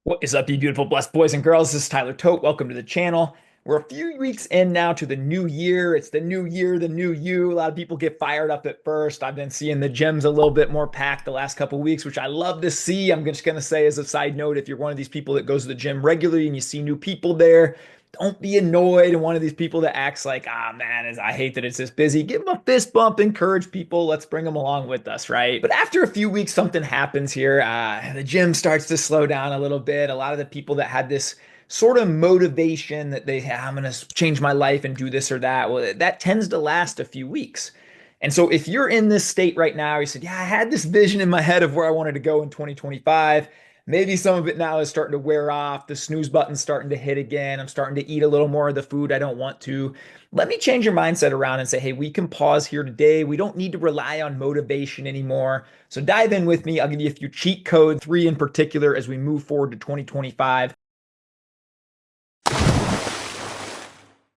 What is up, you beautiful, blessed boys and girls? This is Tyler Tote. Welcome to the channel. We're a few weeks in now to the new year. It's the new year, the new you. A lot of people get fired up at first. I've been seeing the gyms a little bit more packed the last couple of weeks, which I love to see. I'm just going to say as a side note, if you're one of these people that goes to the gym regularly and you see new people there, don't be annoyed and one of these people that acts like, man, I hate that it's this busy. Give them a fist bump, encourage people. Let's bring them along with us, right? But after a few weeks, something happens here. The gym starts to slow down a little bit. A lot of the people that had this sort of motivation that I'm going to change my life and do this or that, well, that tends to last a few weeks. And so if you're in this state right now, you said, yeah, I had this vision in my head of where I wanted to go in 2025. Maybe some of it now is starting to wear off. The snooze button's starting to hit again. I'm starting to eat a little more of the food I don't want to. Let me change your mindset around and say, hey, we can pause here today. We don't need to rely on motivation anymore. So dive in with me. I'll give you a few cheat codes, three in particular, as we move forward to 2025.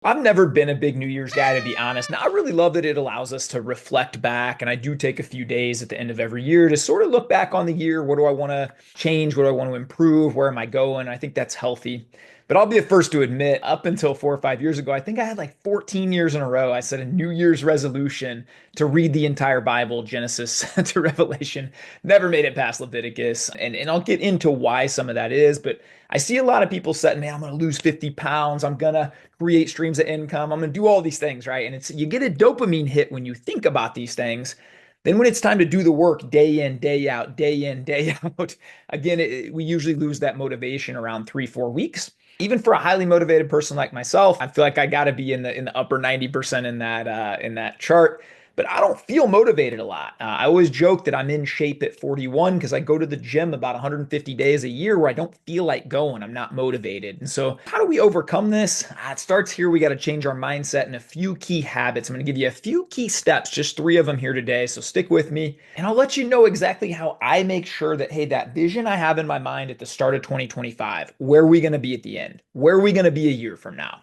I've never been a big New Year's guy, to be honest. Now, I really love that it allows us to reflect back, and I do take a few days at the end of every year to sort of look back on the year. What do I want to change? What do I want to improve? Where am I going? I think that's healthy. But I'll be the first to admit, up until 4 or 5 years ago, I think I had like 14 years in a row. I set a New Year's resolution to read the entire Bible, Genesis to Revelation. Never made it past Leviticus. And I'll get into why some of that is. But I see a lot of people setting, man, I'm going to lose 50 pounds. I'm going to create streams of income. I'm going to do all these things, right? And you get a dopamine hit when you think about these things. Then when it's time to do the work day in, day out, day in, day out, again, we usually lose that motivation around 3, 4 weeks. Even for a highly motivated person like myself, I feel like I got to be in the upper 90% in that chart. But I don't feel motivated a lot. I always joke that I'm in shape at 41 because I go to the gym about 150 days a year where I don't feel like going. I'm not motivated. And so, how do we overcome this? It starts here. We got to change our mindset and a few key habits. I'm going to give you a few key steps, just three of them here today. So, stick with me and I'll let you know exactly how I make sure that, hey, that vision I have in my mind at the start of 2025, where are we going to be at the end? Where are we going to be a year from now?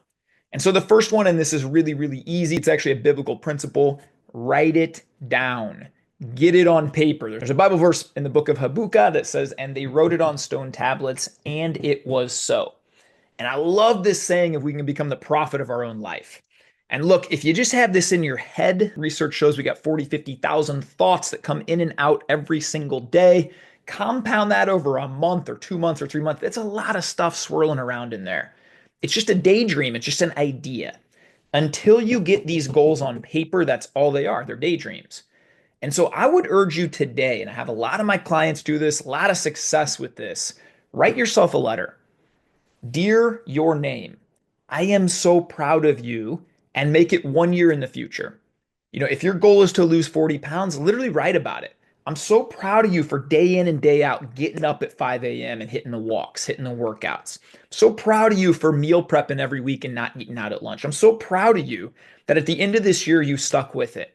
And so, the first one, and this is really, really easy, it's actually a biblical principle. Write it down. Get it on paper. There's a Bible verse in the book of Habakkuk that says, and they wrote it on stone tablets, and it was so. And I love this saying if we can become the prophet of our own life. And look, if you just have this in your head, research shows we got 40, 50,000 thoughts that come in and out every single day. Compound that over a month or 2 months or 3 months. That's a lot of stuff swirling around in there. It's just a daydream. It's just an idea. Until you get these goals on paper, that's all they are. They're daydreams. And so I would urge you today, and I have a lot of my clients do this, a lot of success with this. Write yourself a letter. Dear your name, I am so proud of you, and make it 1 year in the future. If your goal is to lose 40 pounds, literally write about it. I'm so proud of you for day in and day out getting up at 5 a.m. and hitting the walks, hitting the workouts. So proud of you for meal prepping every week and not eating out at lunch. I'm so proud of you that at the end of this year, you stuck with it.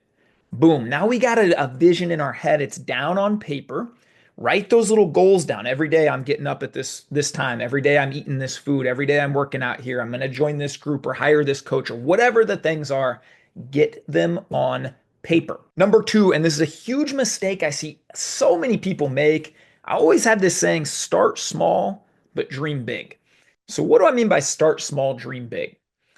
Boom. Now we got a vision in our head. It's down on paper. Write those little goals down. Every day I'm getting up at this time. Every day I'm eating this food. Every day I'm working out here. I'm going to join this group or hire this coach or whatever the things are. Get them on paper. Number two, and this is a huge mistake I see so many people make. I always have this saying, start small, but dream big. So what do I mean by start small, dream big?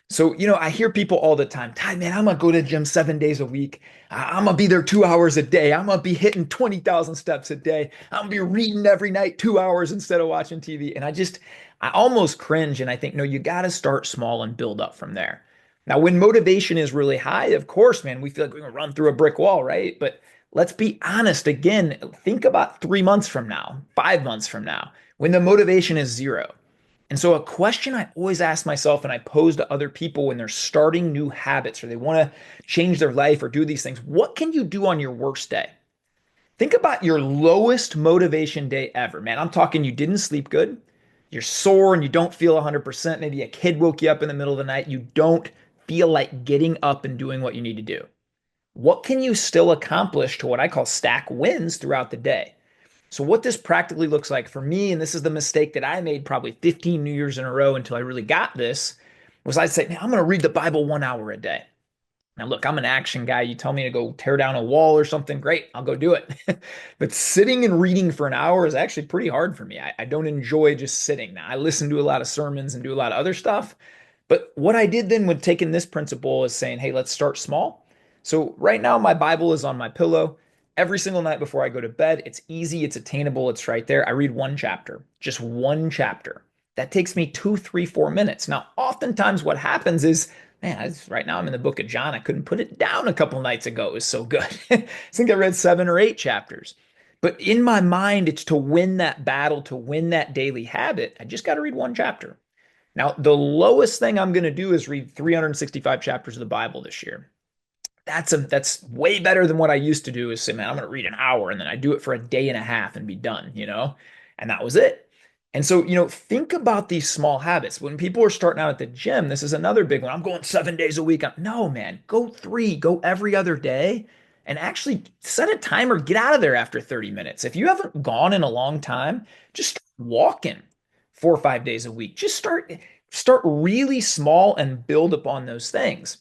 So, I hear people all the time, Ty, man, I'm going to go to the gym 7 days a week. I'm going to be there 2 hours a day. I'm going to be hitting 20,000 steps a day. I'm going to be reading every night 2 hours instead of watching TV. And I almost cringe and I think, no, you got to start small and build up from there. Now, when motivation is really high, of course, man, we feel like we're going to run through a brick wall, right? But let's be honest again. Think about 3 months from now, 5 months from now, when the motivation is zero. And so, a question I always ask myself and I pose to other people when they're starting new habits or they want to change their life or do these things, what can you do on your worst day? Think about your lowest motivation day ever, man. I'm talking you didn't sleep good, you're sore and you don't feel 100%. Maybe a kid woke you up in the middle of the night. You don't feel like getting up and doing what you need to do. What can you still accomplish to what I call stack wins throughout the day? So, what this practically looks like for me, and this is the mistake that I made probably 15 New Years in a row until I really got this, was I'd say, man, I'm going to read the Bible 1 hour a day. Now, look, I'm an action guy. You tell me to go tear down a wall or something, great, I'll go do it. But sitting and reading for an hour is actually pretty hard for me. I don't enjoy just sitting. Now, I listen to a lot of sermons and do a lot of other stuff. But what I did then with taking this principle is saying, hey, let's start small. So right now, my Bible is on my pillow. Every single night before I go to bed, it's easy, it's attainable, it's right there. I read one chapter, just one chapter. That takes me 2, 3, 4 minutes. Now, oftentimes what happens is, man, right now I'm in the book of John. I couldn't put it down a couple nights ago. It was so good. I think I read 7 or 8 chapters. But in my mind, it's to win that battle, to win that daily habit. I just got to read one chapter. Now, the lowest thing I'm going to do is read 365 chapters of the Bible this year. That's way better than what I used to do is say, man, I'm going to read an hour and then I do it for a day and a half and be done. And that was it. And so, think about these small habits. When people are starting out at the gym, this is another big one. I'm going 7 days a week. No, man, go three, go every other day and actually set a timer, get out of there after 30 minutes. If you haven't gone in a long time, just start walking 4 or 5 days a week. Just start really small and build upon those things.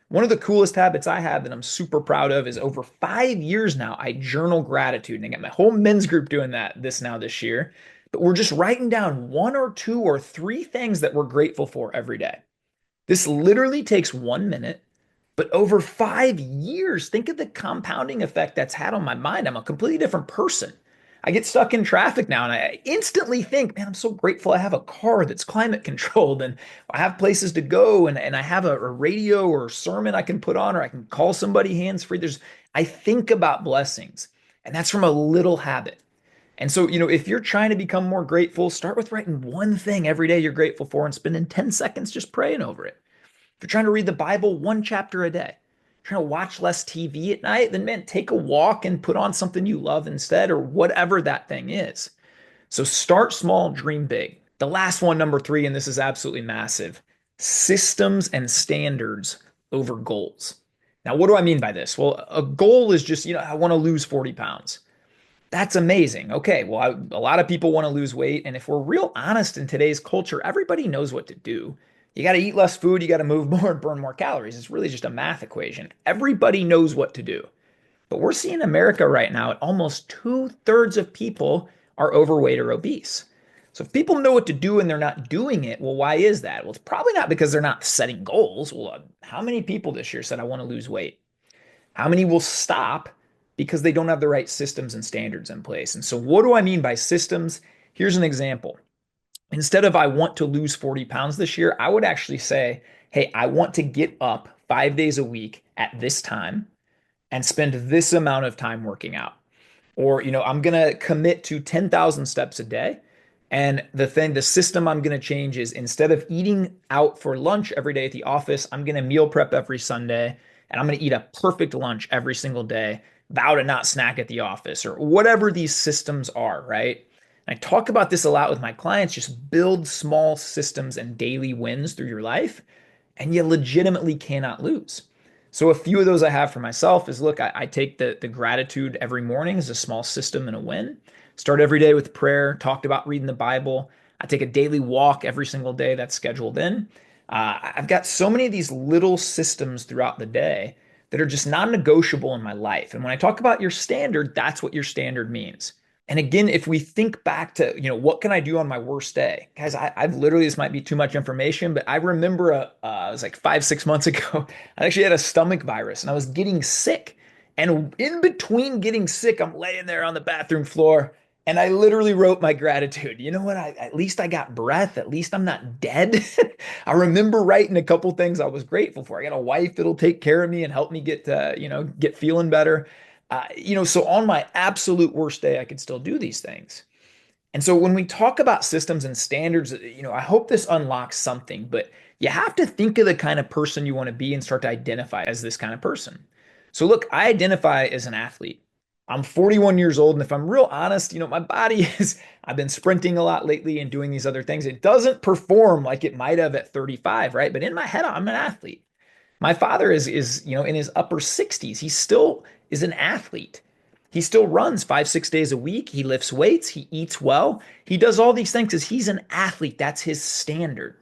One of the coolest habits I have that I'm super proud of is over 5 years now, I journal gratitude. And I got my whole men's group doing this year. But we're just writing down 1 or 2 or 3 things that we're grateful for every day. This literally takes 1 minute, but over 5 years, think of the compounding effect that's had on my mind. I'm a completely different person. I get stuck in traffic now and I instantly think, man, I'm so grateful I have a car that's climate controlled and I have places to go and I have a radio or a sermon I can put on or I can call somebody hands free. I think about blessings and that's from a little habit. And so, if you're trying to become more grateful, start with writing one thing every day you're grateful for and spending 10 seconds just praying over it. If you're trying to read the Bible, one chapter a day. Trying to watch less TV at night, then man, take a walk and put on something you love instead, or whatever that thing is. So start small, dream big. The last one, number 3, and this is absolutely massive, systems and standards over goals. Now, what do I mean by this? Well, a goal is just, I want to lose 40 pounds. That's amazing. Okay, well, a lot of people want to lose weight. And if we're real honest in today's culture, everybody knows what to do. You got to eat less food, you got to move more and burn more calories. It's really just a math equation. Everybody knows what to do. But we're seeing America right now, almost 2/3 of people are overweight or obese. So if people know what to do and they're not doing it, well, why is that? Well, it's probably not because they're not setting goals. Well, how many people this year said, I want to lose weight? How many will stop because they don't have the right systems and standards in place? And so, what do I mean by systems? Here's an example. Instead of I want to lose 40 pounds this year, I would actually say, hey, I want to get up 5 days a week at this time and spend this amount of time working out. Or, I'm going to commit to 10,000 steps a day. And the system I'm going to change is instead of eating out for lunch every day at the office, I'm going to meal prep every Sunday and I'm going to eat a perfect lunch every single day, vow to not snack at the office or whatever these systems are, right? And I talk about this a lot with my clients. Just build small systems and daily wins through your life, and you legitimately cannot lose. So a few of those I have for myself is look, I take the gratitude every morning as a small system and a win. Start every day with prayer, talked about reading the Bible. I take a daily walk every single day that's scheduled in. I've got so many of these little systems throughout the day that are just non-negotiable in my life. And when I talk about your standard, that's what your standard means. And again, if we think back to, what can I do on my worst day? Guys, I've literally, this might be too much information, but I remember it was like 5, 6 months ago, I actually had a stomach virus and I was getting sick. And in between getting sick, I'm laying there on the bathroom floor and I literally wrote my gratitude. You know what? At least I got breath. At least I'm not dead. I remember writing a couple things I was grateful for. I got a wife that'll take care of me and help me get feeling better. So on my absolute worst day, I could still do these things. And so when we talk about systems and standards, I hope this unlocks something, but you have to think of the kind of person you want to be and start to identify as this kind of person. So look, I identify as an athlete. I'm 41 years old, and if I'm real honest, my body I've been sprinting a lot lately and doing these other things. It doesn't perform like it might have at 35, right? But in my head, I'm an athlete. My father is in his upper 60s. He still is an athlete. He still runs 5, 6 days a week. He lifts weights. He eats well. He does all these things because he's an athlete. That's his standard.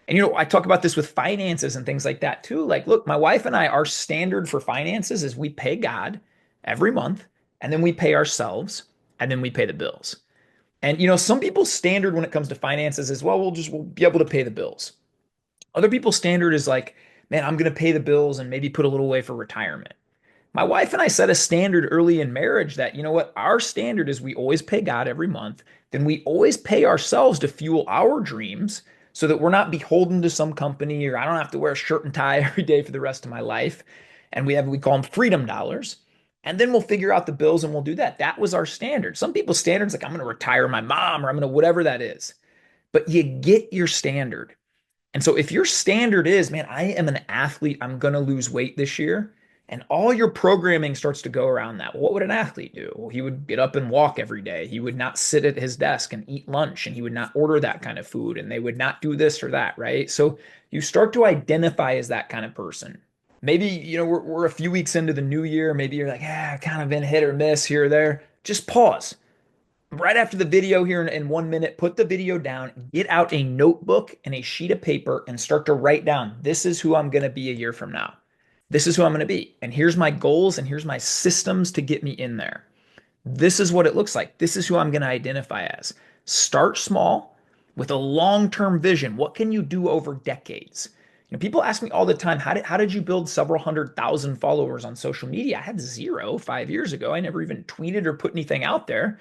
And I talk about this with finances and things like that too. Like, look, my wife and I, our standard for finances is we pay God every month, and then we pay ourselves, and then we pay the bills. And some people's standard when it comes to finances is, well, we'll be able to pay the bills. Other people's standard is like, man, I'm going to pay the bills and maybe put a little away for retirement. My wife and I set a standard early in marriage that, you know what, our standard is we always pay God every month, then we always pay ourselves to fuel our dreams so that we're not beholden to some company, or I don't have to wear a shirt and tie every day for the rest of my life. And we call them freedom dollars. And then we'll figure out the bills and we'll do that. That was our standard. Some people's standards like I'm going to retire my mom or I'm going to whatever that is. But you get your standard. And so if your standard is, man, I am an athlete, I'm going to lose weight this year, and all your programming starts to go around that. Well, what would an athlete do? Well, he would get up and walk every day. He would not sit at his desk and eat lunch, and he would not order that kind of food, and they would not do this or that, right? So you start to identify as that kind of person. Maybe, we're a few weeks into the new year. Maybe you're like, I've kind of been hit or miss here or there. Just pause right after the video here in 1 minute, put the video down, get out a notebook and a sheet of paper and start to write down, this is who I'm going to be a year from now. This is who I'm going to be. And here's my goals and here's my systems to get me in there. This is what it looks like. This is who I'm going to identify as. Start small with a long-term vision. What can you do over decades? People ask me all the time, how did you build several 100,000 followers on social media? I had zero 5 years ago. I never even tweeted or put anything out there.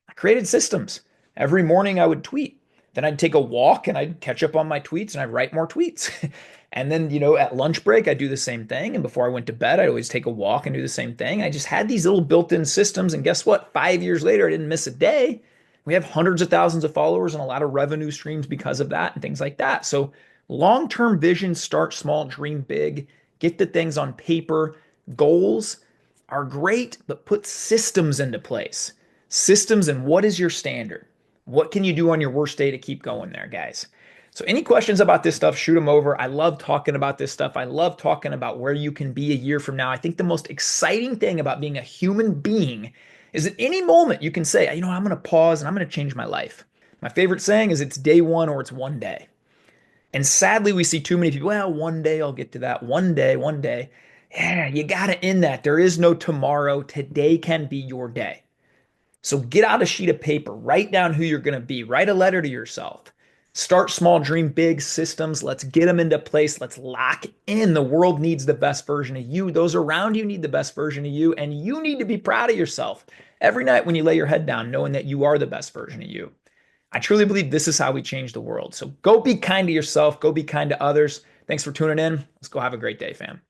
I created systems. Every morning I would tweet. Then I'd take a walk and I'd catch up on my tweets and I'd write more tweets. And then, at lunch break, I'd do the same thing. And before I went to bed, I'd always take a walk and do the same thing. I just had these little built-in systems. And guess what? 5 years later, I didn't miss a day. We have hundreds of thousands of followers and a lot of revenue streams because of that and things like that. So long-term vision, start small, dream big, get the things on paper. Goals are great, but put systems into place. Systems, and what is your standard? What can you do on your worst day to keep going there, guys? So any questions about this stuff, shoot them over. I love talking about this stuff. I love talking about where you can be a year from now. I think the most exciting thing about being a human being is at any moment you can say, I'm going to pause and I'm going to change my life. My favorite saying is it's day one or it's one day. And sadly, we see too many people, well, one day I'll get to that. One day, one day. Yeah, you got to end that. There is no tomorrow. Today can be your day. So get out a sheet of paper, write down who you're going to be, write a letter to yourself. Start small, dream big. Systems. Let's get them into place. Let's lock in. The world needs the best version of you. Those around you need the best version of you. And you need to be proud of yourself every night when you lay your head down, knowing that you are the best version of you. I truly believe this is how we change the world. So go be kind to yourself. Go be kind to others. Thanks for tuning in. Let's go have a great day, fam.